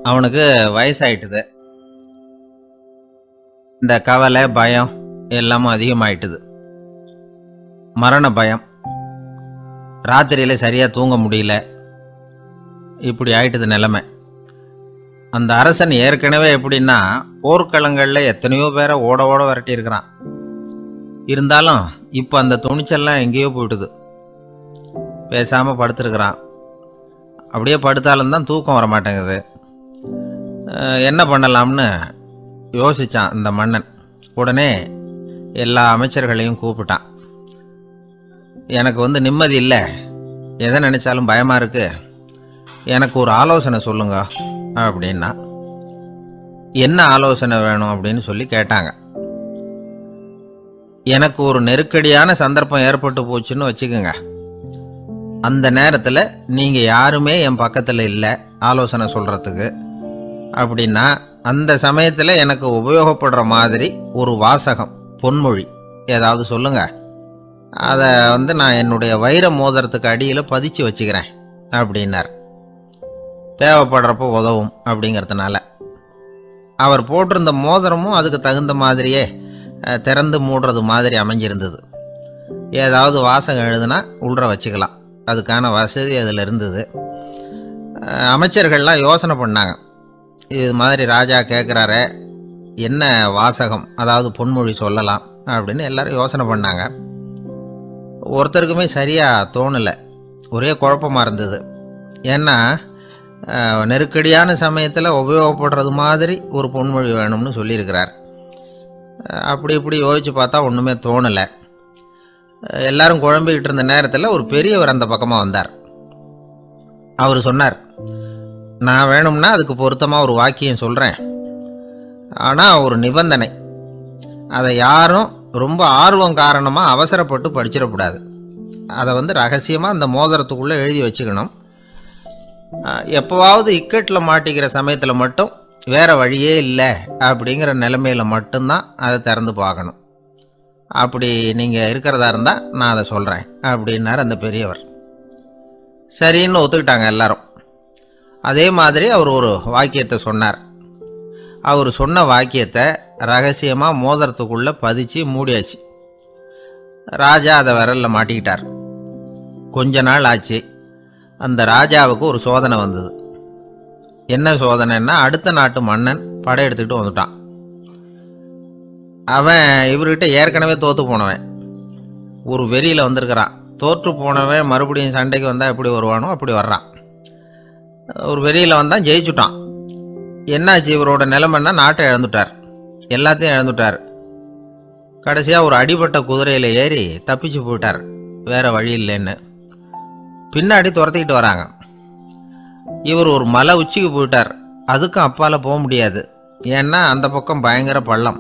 அவனுக்கு வயசாயிட்டுது. இந்த கவலை பயம் எல்லாமும் அதிகமாயிட்டுது. மரண பயம், ராத்திரியில் சரியாக தூங்க முடியல, இப்படி ஆயிட்டுது நிலைமை. அந்த அரசன் ஏற்கனவே எப்படின்னா போர்க்களங்களில் எத்தனையோ பேரை ஓட ஓட விரட்டியிருக்கிறான். இருந்தாலும் இப்போ அந்த துணிச்சல்லாம் எங்கேயோ போயிட்டுது. பேசாமல் படுத்துருக்கிறான். அப்படியே படுத்தாலும் தான் தூக்கம் வர மாட்டேங்குது. என்ன பண்ணலாம்னு யோசித்தான் இந்த மன்னன். உடனே எல்லா அமைச்சர்களையும் கூப்பிட்டான். எனக்கு நிம்மதி இல்லை, எதை நினச்சாலும் பயமாக இருக்குது, எனக்கு ஒரு ஆலோசனை சொல்லுங்க அப்படின்னா. என்ன ஆலோசனை வேணும் அப்படின்னு சொல்லி கேட்டாங்க. எனக்கு ஒரு நெருக்கடியான சந்தர்ப்பம் ஏற்பட்டு போச்சுன்னு வச்சுக்கோங்க. அந்த நேரத்தில் நீங்கள் யாருமே என் பக்கத்தில் இல்லை ஆலோசனை சொல்கிறதுக்கு அப்படின்னா, அந்த சமயத்தில் எனக்கு உபயோகப்படுற மாதிரி ஒரு வாசகம், பொன்மொழி ஏதாவது சொல்லுங்கள். அதை நான் என்னுடைய வைர மோதிரத்துக்கு அடியில் பதிச்சு வச்சுக்கிறேன் அப்படின்னார். தேவைப்படுறப்போ உதவும் அப்படிங்கிறதுனால. அவர் போட்டிருந்த மோதிரமும் அதுக்கு தகுந்த மாதிரியே திறந்து மூடுறது மாதிரி அமைஞ்சிருந்தது. ஏதாவது வாசகம் எழுதுனா உள்ற வச்சுக்கலாம், அதுக்கான வசதி அதில் இருந்தது. அமைச்சர்கள்லாம் யோசனை பண்ணாங்க. இது மாதிரி ராஜா கேட்குறாரு, என்ன வாசகம் அதாவது பொன்மொழி சொல்லலாம் அப்படின்னு எல்லாரும் யோசனை பண்ணாங்க. ஒருத்தருக்குமே சரியாக தோணலை, ஒரே குழப்பமாக இருந்தது. ஏன்னா நெருக்கடியான சமயத்தில் உபயோகப்படுறது மாதிரி ஒரு பொன்மொழி வேணும்னு சொல்லியிருக்கிறார். அப்படி இப்படி யோசித்து பார்த்தா ஒன்றுமே தோணலை. எல்லாரும் குழம்பிக்கிட்டு இருந்த நேரத்தில் ஒரு பெரியவர் அந்த பக்கமாக வந்தார். அவர் சொன்னார், நான் வேணும்னா அதுக்கு பொருத்தமாக ஒரு வாக்கியம் சொல்கிறேன், ஆனால் ஒரு நிபந்தனை. அதை யாரும் ரொம்ப ஆர்வம் காரணமாக அவசரப்பட்டு படிச்சிடக்கூடாது. அதை ரகசியமாக அந்த மோதிரத்துக்குள்ளே எழுதி வச்சுக்கணும். எப்போவாவது இக்கட்டில் மாட்டிக்கிற சமயத்தில் மட்டும் வேறு வழியே இல்லை அப்படிங்கிற நிலைமையில் மட்டும்தான் அதை திறந்து பார்க்கணும். அப்படி நீங்கள் இருக்கிறதா இருந்தால் நான் அதை சொல்கிறேன் அப்படின்னார் அந்த பெரியவர். சரின்னு ஒத்துக்கிட்டாங்க எல்லாரும். அதே மாதிரி அவர் ஒரு வாக்கியத்தை சொன்னார். அவர் சொன்ன வாக்கியத்தை ரகசியமாக மோதிரத்துக்குள்ளே பதிச்சு மூடியாச்சு. ராஜா அதை விரலில் மாட்டிக்கிட்டார். கொஞ்ச நாள் ஆச்சு. அந்த ராஜாவுக்கு ஒரு சோதனை வந்தது. என்ன சோதனைன்னா, அடுத்த நாட்டு மன்னன் படையெடுத்துக்கிட்டு வந்துட்டான். அவன் இவர்கிட்ட ஏற்கனவே தோற்று போனவன், ஒரு வெறியில் வந்திருக்கிறான். தோற்று போனவன் மறுபடியும் சண்டைக்கு வந்தால் எப்படி வருவானோ அப்படி வர்றான். ஒரு வெறியில் வந்தான், ஜெயிச்சுட்டான். என்னாச்சு இவரோட நிலைமைன்னா, நாட்டை இழந்துட்டார், எல்லாத்தையும் இழந்துட்டார். கடைசியாக ஒரு அடிபட்ட குதிரையில் ஏறி தப்பிச்சு போயிட்டார், வேறு வழி இல்லைன்னு. பின்னாடி துரத்திக்கிட்டு வராங்க. இவர் ஒரு மலை உச்சிக்கு போயிட்டார். அதுக்கும் அப்பால் போக முடியாது, ஏன்னா அந்த பக்கம் பயங்கர பள்ளம்.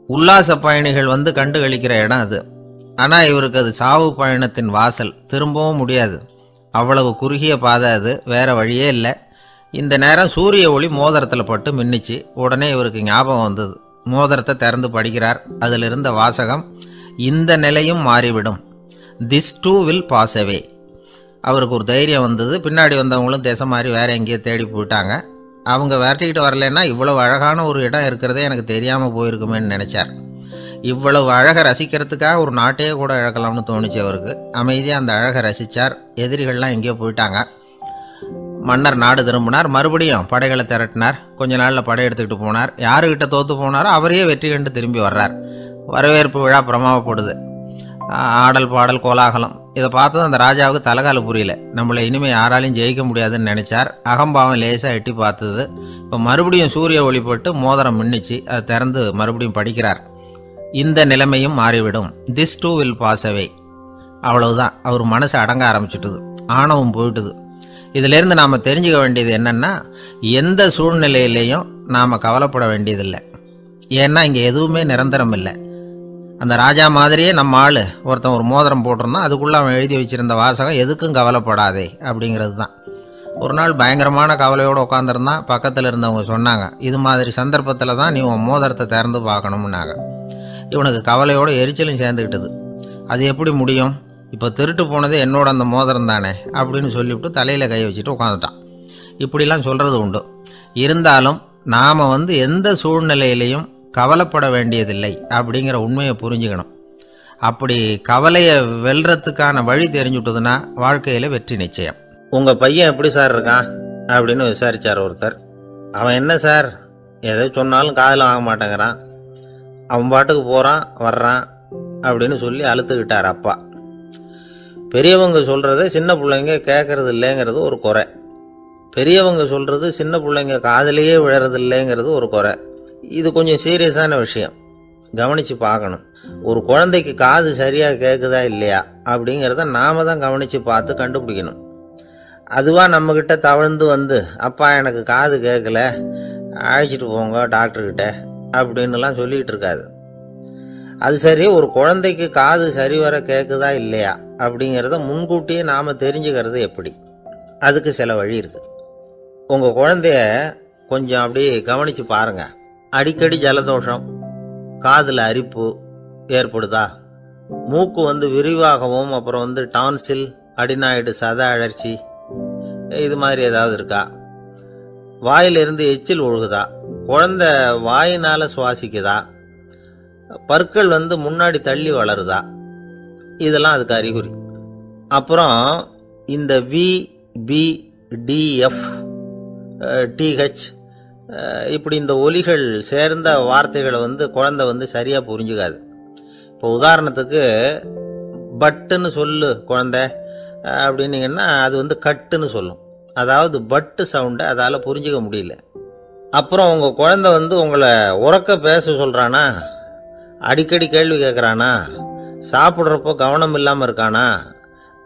உல்லாச பயணிகள் கண்டு கழிக்கிற இடம் அது. ஆனால் இவருக்கு அது சாவு பயணத்தின் வாசல், திரும்பவும் முடியாது. அவ்வளவு குறுகிய பாதை அது, வேறு வழியே இல்லை. இந்த நேரம் சூரிய ஒளி மோதிரத்தில் பட்டு மின்னிச்சு. உடனே இவருக்கு ஞாபகம் வந்தது. மோதிரத்தை திறந்து படிக்கிறார். அதில் இருந்த வாசகம், இந்த நிலையும் மாறிவிடும், this too will pass away. அவருக்கு ஒரு தைரியம் வந்தது. பின்னாடி வந்தவங்களும் திசை மாதிரி வேறு எங்கேயோ தேடி போயிட்டாங்க. அவங்க விரட்டிக்கிட்டு வரலன்னா இவ்வளவு அழகான ஒரு இடம் இருக்கிறதே எனக்கு தெரியாமல் போயிருக்குமேன்னு நினச்சார். இவ்வளவு அழகை ரசிக்கிறதுக்காக ஒரு நாட்டையே கூட இழக்கலாம்னு தோணுச்சு அவருக்கு. அமைதியாக அந்த அழகை ரசித்தார். எதிரிகள்லாம் எங்கேயோ போயிட்டாங்க. மன்னர் நாடு திரும்பினார். மறுபடியும் படைகளை திரட்டினார். கொஞ்ச நாளில் படை எடுத்துக்கிட்டு போனார். யாருக்கிட்ட தோற்று போனாரோ அவரையே வெற்றி கண்டு திரும்பி வர்றார். வரவேற்பு விழா பிரமாவப்படுது. ஆடல் பாடல் கோலாகலம். இதை பார்த்தது அந்த ராஜாவுக்கு தலைகால புரியல. நம்மளை இனிமேல் யாராலையும் ஜெயிக்க முடியாதுன்னு நினச்சார். அகம்பாவம் லேசாக எட்டி பார்த்தது. இப்போ மறுபடியும் சூரிய ஒளிப்பட்டு மோதிரம் மின்னிச்சு. அதை திறந்து மறுபடியும் படிக்கிறார். இந்த நிலைமையும் மாறிவிடும், this too will pass away. அவ்வளவுதான். அவர் மனசு அடங்க ஆரம்பிச்சுட்டுது, ஆணவம் போயிட்டுது. இதிலேருந்து நாம் தெரிஞ்சுக்க வேண்டியது என்னென்னா, எந்த சூழ்நிலையிலையும் நாம் கவலைப்பட வேண்டியதில்லை. ஏன்னா இங்கே எதுவுமே நிரந்தரம் இல்லை. அந்த ராஜா மாதிரியே நம்ம ஆள் ஒருத்தன் ஒரு மோதிரம் போட்டிருந்தான், அதுக்குள்ளே அவன் எழுதி வச்சுருந்த வாசகம், எதுக்கும் கவலைப்படாதே அப்படிங்கிறது தான். ஒரு நாள் பயங்கரமான கவலையோடு உட்காந்துருந்தான். பக்கத்தில் இருந்தவங்க சொன்னாங்க, இது மாதிரி சந்தர்ப்பத்தில் தான் நீ உன் மோதிரத்தை திறந்து பார்க்கணும்னாங்க. இவனுக்கு கவலையோடு எரிச்சலும் சேர்ந்துக்கிட்டது. அது எப்படி முடியும், இப்போ திருட்டு போனது என்னோட அந்த மோதிரம் தானே அப்படின்னு சொல்லிவிட்டு தலையில் கை வச்சுட்டு உட்காந்துட்டான். இப்படிலாம் சொல்கிறது உண்டு. இருந்தாலும் நாம் எந்த சூழ்நிலையிலையும் கவலைப்பட வேண்டியதில்லை அப்படிங்கிற உண்மையை புரிஞ்சுக்கணும். அப்படி கவலையை வெல்றதுக்கான வழி தெரிஞ்சுட்டதுன்னா வாழ்க்கையில் வெற்றி நிச்சயம். உங்கள் பையன் எப்படி சார் இருக்கான் அப்படின்னு விசாரித்தார் ஒருத்தர். அவன் என்ன சார், எதை சொன்னாலும் காதில் வாங்க மாட்டேங்கிறான், அவன் பாட்டுக்கு போகிறான் வர்றான் அப்படின்னு சொல்லி அழுத்துக்கிட்டார் அப்பா. பெரியவங்க சொல்கிறத சின்ன பிள்ளைங்க கேட்கறது இல்லைங்கிறது ஒரு குறை. பெரியவங்க சொல்கிறது சின்ன பிள்ளைங்க காதிலேயே விழறது இல்லைங்கிறது ஒரு குறை. இது கொஞ்சம் சீரியஸான விஷயம், கவனித்து பார்க்கணும். ஒரு குழந்தைக்கு காது சரியாக கேட்குதா இல்லையா அப்படிங்கிறத நாம் தான் கவனித்து பார்த்து கண்டுபிடிக்கணும். அதுவாக நம்மக்கிட்ட தவழ்ந்து அப்பா எனக்கு காது கேட்கல, அழைச்சிட்டு போங்க டாக்டர்கிட்ட அப்படின்னுலாம் சொல்லிகிட்டு இருக்காது. அது சரி, ஒரு குழந்தைக்கு காது சரிவர கேட்குதா இல்லையா அப்படிங்கிறத முன்கூட்டியே நாம் தெரிஞ்சுக்கிறது எப்படி? அதுக்கு சில வழி இருக்குது. உங்கள் குழந்தைய கொஞ்சம் அப்படியே கவனித்து பாருங்கள். அடிக்கடி ஜலதோஷம், காதில் அரிப்பு ஏற்படுதா, மூக்கு விரிவாகவும் அப்புறம் டான்சில், அடினாய்டு, சத அழற்சி இது மாதிரி ஏதாவது இருக்கா, வாயிலிருந்து எச்சில் ஒழுகுதா, குழந்தை வாயினால் சுவாசிக்குதா, பற்கள் முன்னாடி தள்ளி வளருதா, இதெல்லாம் அதுக்கு அறிகுறி. அப்புறம் இந்த VBDF TH இப்படி இந்த ஒலிகள் சேர்ந்த வார்த்தைகளை குழந்தை சரியாக புரிஞ்சுக்காது. இப்போ உதாரணத்துக்கு பட்டுன்னு சொல்லு குழந்தை அப்படின்னீங்கன்னா அது கட்டுன்னு சொல்லும். அதாவது பட்டு சவுண்டை அதால் புரிஞ்சிக்க முடியல. அப்புறம் உங்கள் குழந்தை உங்களை உறக்க பேச சொல்கிறானா, அடிக்கடி கேள்வி கேட்குறானா, சாப்பிட்றப்போ கவனம் இல்லாமல் இருக்கானா,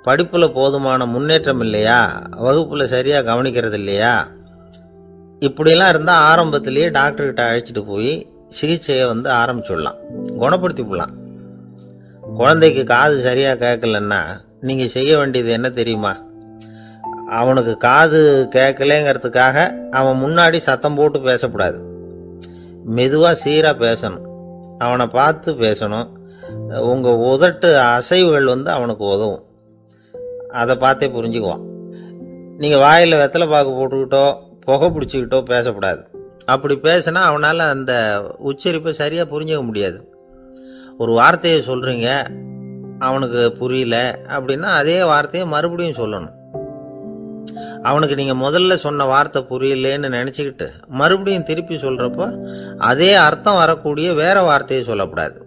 படிப்பில் போதுமான முன்னேற்றம் இல்லையா, வகுப்பில் சரியாக கவனிக்கிறது இல்லையா, இப்படிலாம் இருந்தால் ஆரம்பத்திலேயே டாக்டர்கிட்ட அழைச்சிட்டு போய் சிகிச்சையை ஆரம்பிச்சுடலாம், குணப்படுத்தி விடலாம். குழந்தைக்கு காது சரியாக கேட்கலன்னா நீங்கள் செய்ய வேண்டியது என்ன தெரியுமா? அவனுக்கு காது கேட்கலேங்கிறதுக்காக அவன் முன்னாடி சத்தம் போட்டு பேசக்கூடாது. மெதுவாக சீராக பேசணும், அவனை பார்த்து பேசணும். உங்கள் உதட்டு அசைவுகள் அவனுக்கு உதவும், அதை பார்த்தே புரிஞ்சுக்குவான். நீங்கள் வாயில் வெத்தலை பாக்கு போட்டுக்கிட்டோ புகை பிடிச்சிக்கிட்டோ பேசக்கூடாது. அப்படி பேசினா அவனால் அந்த உச்சரிப்பை சரியாக புரிஞ்சிக்க முடியாது. ஒரு வார்த்தையை சொல்கிறீங்க, அவனுக்கு புரியல அப்படின்னா அதே வார்த்தையை மறுபடியும் சொல்லணும். அவனுக்கு நீங்கள் முதல்ல சொன்ன வார்த்தை புரியலேன்னு நினச்சிக்கிட்டு மறுபடியும் திருப்பி சொல்கிறப்போ அதே அர்த்தம் வரக்கூடிய வேற வார்த்தையை சொல்லக்கூடாது.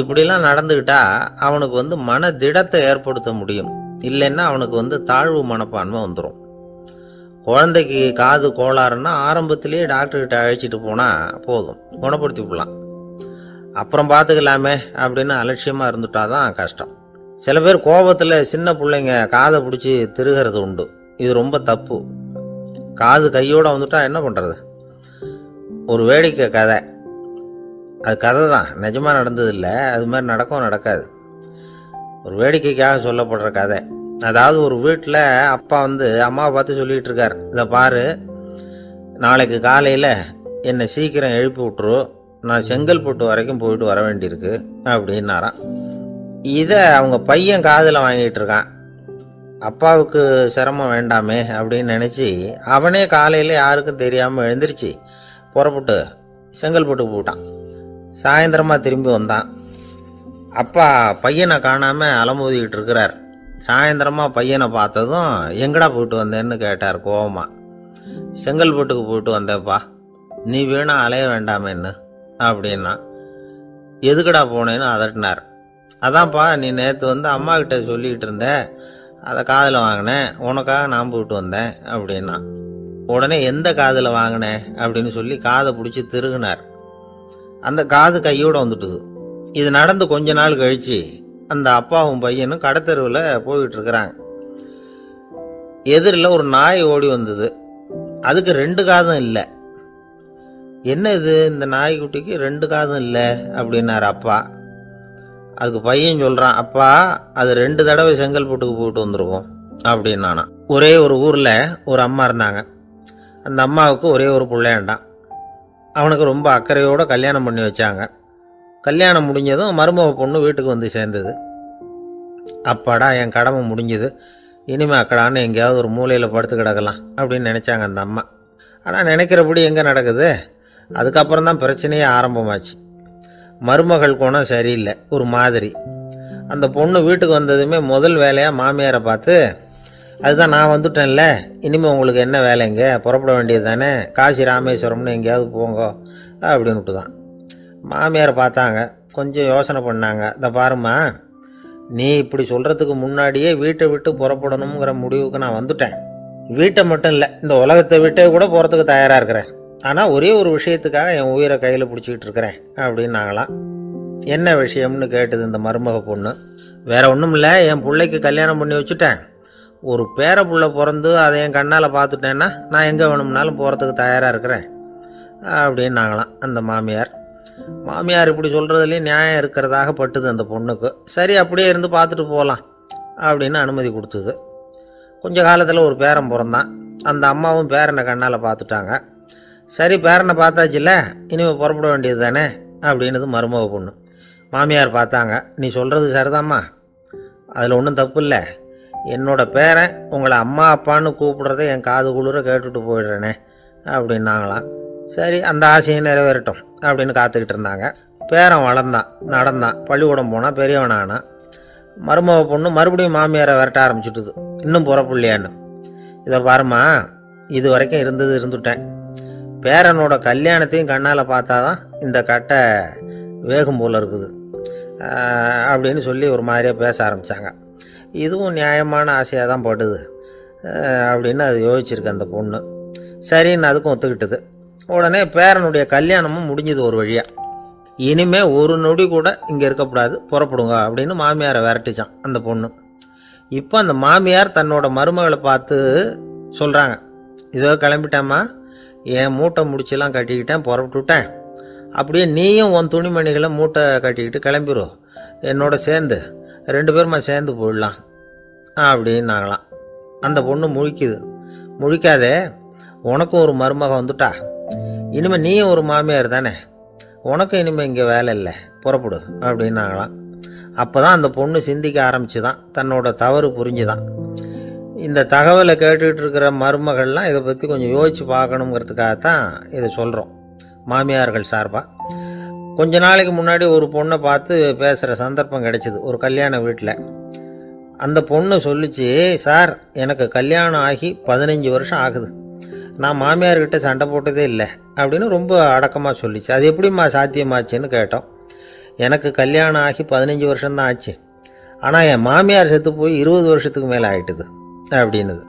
இப்படிலாம் நடந்துக்கிட்டா அவனுக்கு மன திடத்தை ஏற்படுத்த முடியும். இல்லைன்னா அவனுக்கு தாழ்வு மனப்பான்மை வந்துடும். குழந்தைக்கு காது கோளாறுன்னா ஆரம்பத்திலேயே டாக்டர்கிட்ட அழைச்சிட்டு போனால் போதும், குணப்படுத்தி விடலாம். அப்புறம் பார்த்துக்கலாமே அப்படின்னு அலட்சியமாக இருந்துட்டா தான் கஷ்டம். சில பேர் கோபத்தில் சின்ன பிள்ளைங்க காதை பிடிச்சி திருகிறது உண்டு. இது ரொம்ப தப்பு. காது கையோடு வந்துட்டா என்ன பண்ணுறது? ஒரு வேடிக்கை கதை, அது கதை தான், நிஜமாக நடந்ததில்லை, அது மாதிரி நடக்கவும் நடக்காது. ஒரு வேடிக்கைக்காக சொல்லப்படுற கதை. அதாவது ஒரு வீட்டில் அப்பா அம்மாவை பார்த்து சொல்லிகிட்டு இருக்கார், இதை பாரு, நாளைக்கு காலையில் என்னை சீக்கிரம் எழுப்பி விட்டுரு, நான் செங்கல்பட்டு வரைக்கும் போயிட்டு வர வேண்டியிருக்கு அப்படின்னாராம். இதை அவங்க பையன் காதில் வாங்கிட்டு இருக்கான். அப்பாவுக்கு சிரமம் வேண்டாமே அப்படின்னு நினச்சி அவனே காலையில் யாருக்கும் தெரியாமல் எழுந்திரிச்சு புறப்பட்டு செங்கல்பட்டுக்கு போட்டான். சாயந்தரமாக திரும்பி வந்தான். அப்பா பையனை காணாமல் அலமோதிக்கிட்டு இருக்கிறார். சாயந்தரமாக பையனை பார்த்ததும் எங்கடா போயிட்டு வந்தேன்னு கேட்டார் கோவமா. செங்கல்பட்டுக்கு போயிட்டு வந்தேப்பா, நீ வேணா அலைய வேண்டாமேன்னு அப்படின்னா. எதுக்கடா போனேன்னு அதட்டினார். அதான்ப்பா, நீ நேற்று அம்மா கிட்ட சொல்லிக்கிட்டு இருந்த, அதை காதில் வாங்கினேன், உனக்காக நான் போயிட்டு வந்தேன் அப்படின்னா. உடனே எந்த காதில் வாங்கினேன் அப்படின்னு சொல்லி காதை பிடிச்சி திருகுனார். அந்த காது கையோடு வந்துட்டுது. இது நடந்து கொஞ்ச நாள் கழித்து அந்த அப்பாவும் பையனும் கடத்தெருவில் போய்கிட்டு இருக்கிறாங்க. எதிரில் ஒரு நாய் ஓடி வந்தது. அதுக்கு 2 காதும் இல்லை. என்ன இது, இந்த நாய்க்குட்டிக்கு 2 காதும் இல்லை அப்படின்னாரு அப்பா. அதுக்கு பையன் சொல்கிறான், அப்பா அது 2 தடவை செங்கல்பட்டுக்கு போயிட்டு வந்துருக்கும் அப்படின்னானா. ஒரே ஒரு ஊரில் ஒரு அம்மா இருந்தாங்க. அந்த அம்மாவுக்கு ஒரே ஒரு பிள்ளையாண்டான். அவனுக்கு ரொம்ப அக்கறையோடு கல்யாணம் பண்ணி வச்சாங்க. கல்யாணம் முடிஞ்சதும் மருமக பொண்ணு வீட்டுக்கு வந்து சேர்ந்தது. அப்பாடா, என் கடமை முடிஞ்சது, இனிமே அக்கடான்னு எங்கேயாவது ஒரு மூலையில் படுத்து கிடக்கலாம் அப்படின்னு நினச்சாங்க அந்த அம்மா. ஆனால் நினைக்கிறபடி எங்கே நடக்குது? அதுக்கப்புறம் தான் பிரச்சனையே ஆரம்பமாச்சு. மருமகள் குணம் சரியில்லை, ஒரு மாதிரி. அந்த பொண்ணு வீட்டுக்கு வந்ததுமே முதல் வேலையாக மாமியாரை பார்த்து, அதுதான் நான் வந்துட்டேன்ல, இனிமேல் உங்களுக்கு என்ன வேலைங்க, புறப்பட வேண்டியது தானே, காசி ராமேஸ்வரம்னு எங்கேயாவது போங்க அப்படின்னுட்டு தான். மாமியாரை பார்த்தாங்க, கொஞ்சம் யோசனை பண்ணாங்க. இந்த பாருமா, நீ இப்படி சொல்கிறதுக்கு முன்னாடியே வீட்டை விட்டு புறப்படணுங்கிற முடிவுக்கு நான் வந்துட்டேன். வீட்டை மட்டும் இல்லை, இந்த உலகத்தை விட்டே கூட போகிறதுக்கு தயாராக இருக்கிறேன். ஆனால் ஒரே ஒரு விஷயத்துக்காக என் உயிரை கையில் பிடிச்சிக்கிட்டு இருக்கிறேன் அப்படின்னாங்களாம். என்ன விஷயம்னு கேட்டது இந்த மருமக பொண்ணு. வேற ஒன்றும் இல்லை, என் பிள்ளைக்கு கல்யாணம் பண்ணி வச்சுட்டேன். ஒரு பேர புள்ள பிறந்து அதை என் கண்ணால் பார்த்துட்டேன்னா நான் எங்கே வேணும்னாலும் போகிறதுக்கு தயாராக இருக்கிறேன் அப்படின்னாங்களாம் அந்த மாமியார். மாமியார் இப்படி சொல்கிறதுலேயும் நியாயம் இருக்கிறதாக பட்டுது அந்த பொண்ணுக்கு. சரி, அப்படியே இருந்து பார்த்துட்டு போகலாம் அப்படின்னு அனுமதி கொடுத்தது. கொஞ்ச காலத்தில் ஒரு பேரன் பிறந்தான். அந்த அம்மாவும் பேரனை கண்ணால் பார்த்துட்டாங்க. சரி, பேரனை பார்த்தாச்சுல்ல, இனிமேல் புறப்பட வேண்டியது தானே அப்படின்னது மருமக பொண்ணு. மாமியார் பார்த்தாங்க, நீ சொல்கிறது சரிதாம்மா, அதில் ஒன்றும் தப்பு இல்லை. என்னோட பேரன் உங்களை அம்மா அப்பான்னு கூப்பிடுறதை என் காது குளிர கேட்டுட்டு போயிடுறேனே அப்படின்னாங்களாம். சரி, அந்த ஆசையை நிறைவேறட்டும் அப்படின்னு காத்துக்கிட்டு இருந்தாங்க. பேரன் வளர்ந்தான், நடந்தான், பள்ளிக்கூடம் போனால், பெரியவனானா. மருமக பொண்ணு மறுபடியும் மாமியாரை விரட்ட ஆரம்பிச்சுட்டுது, இன்னும் புறப்பில்லையான்னு. இதை பாருமா, இது வரைக்கும் இருந்துட்டேன். பேரனோட கல்யாணத்தையும் கண்ணால் பார்த்தாதான் இந்த கட்டை வேகும் போல் இருக்குது அப்படின்னு சொல்லி ஒரு மாதிரியாக பேச ஆரம்பித்தாங்க. இதுவும் நியாயமான ஆசையாக தான் படுது அப்படின்னு அது யோசிச்சிருக்கு அந்த பொண்ணு. சரின்னு அதுக்கும் ஒத்துக்கிட்டது. உடனே பேரனுடைய கல்யாணமும் முடிஞ்சது ஒரு வழியாக. இனிமே ஒரு நொடி கூட இங்கே இருக்கக்கூடாது, புறப்படுங்க அப்படின்னு மாமியாரை விரட்டிச்சான் அந்த பொண்ணு. இப்போ அந்த மாமியார் தன்னோட மருமகளை பார்த்து சொல்கிறாங்க, இதோ கிளம்பிட்டேம்மா, என் மூட்டை முடிச்செல்லாம் கட்டிக்கிட்டேன், புறப்பட்டுவிட்டேன். அப்படியே நீயும் உன் துணிமணிகளை மூட்டை கட்டிக்கிட்டு கிளம்பிடும், என்னோட சேர்ந்து 2 பேருமா சேர்ந்து போயிடலாம் அப்படின்னாங்களாம். அந்த பொண்ணு முழிக்குது. முழிக்காதே, உனக்கும் ஒரு மருமக வந்துட்டா, இனிமேல் நீயும் ஒரு மாமியார் தானே, உனக்கும் இனிமேல் இங்கே வேலை இல்லை, புறப்படு அப்படின்னாங்களாம். அப்போ தான் அந்த பொண்ணு சிந்திக்க ஆரம்பிச்சுதான், தன்னோட தவறு புரிஞ்சுதான். இந்த தகவலை கேட்டுக்கிட்டு இருக்கிற மருமகள்லாம் இதை பற்றி கொஞ்சம் யோசித்து பார்க்கணுங்கிறதுக்காகத்தான் இதை சொல்கிறோம் மாமியார்கள் சார்பாக. கொஞ்ச நாளைக்கு முன்னாடி ஒரு பொண்ணை பார்த்து பேசுகிற சந்தர்ப்பம் கிடைச்சிது ஒரு கல்யாண வீட்டில். அந்த பொண்ணு சொல்லிச்சு, சார், எனக்கு கல்யாணம் ஆகி 15 வருஷம் ஆகுது, நான் மாமியார்கிட்ட சண்டை போட்டதே இல்லை அப்படின்னு ரொம்ப அடக்கமாக சொல்லிச்சு. அது எப்படிம்மா சாத்தியமாச்சுன்னு கேட்டோம். எனக்கு கல்யாணம் ஆகி 15 வருஷம்தான் ஆச்சு, ஆனால் என் மாமியார் செத்து போய் 20 வருஷத்துக்கு மேலே ஆயிட்டுது அப்படின்னுது.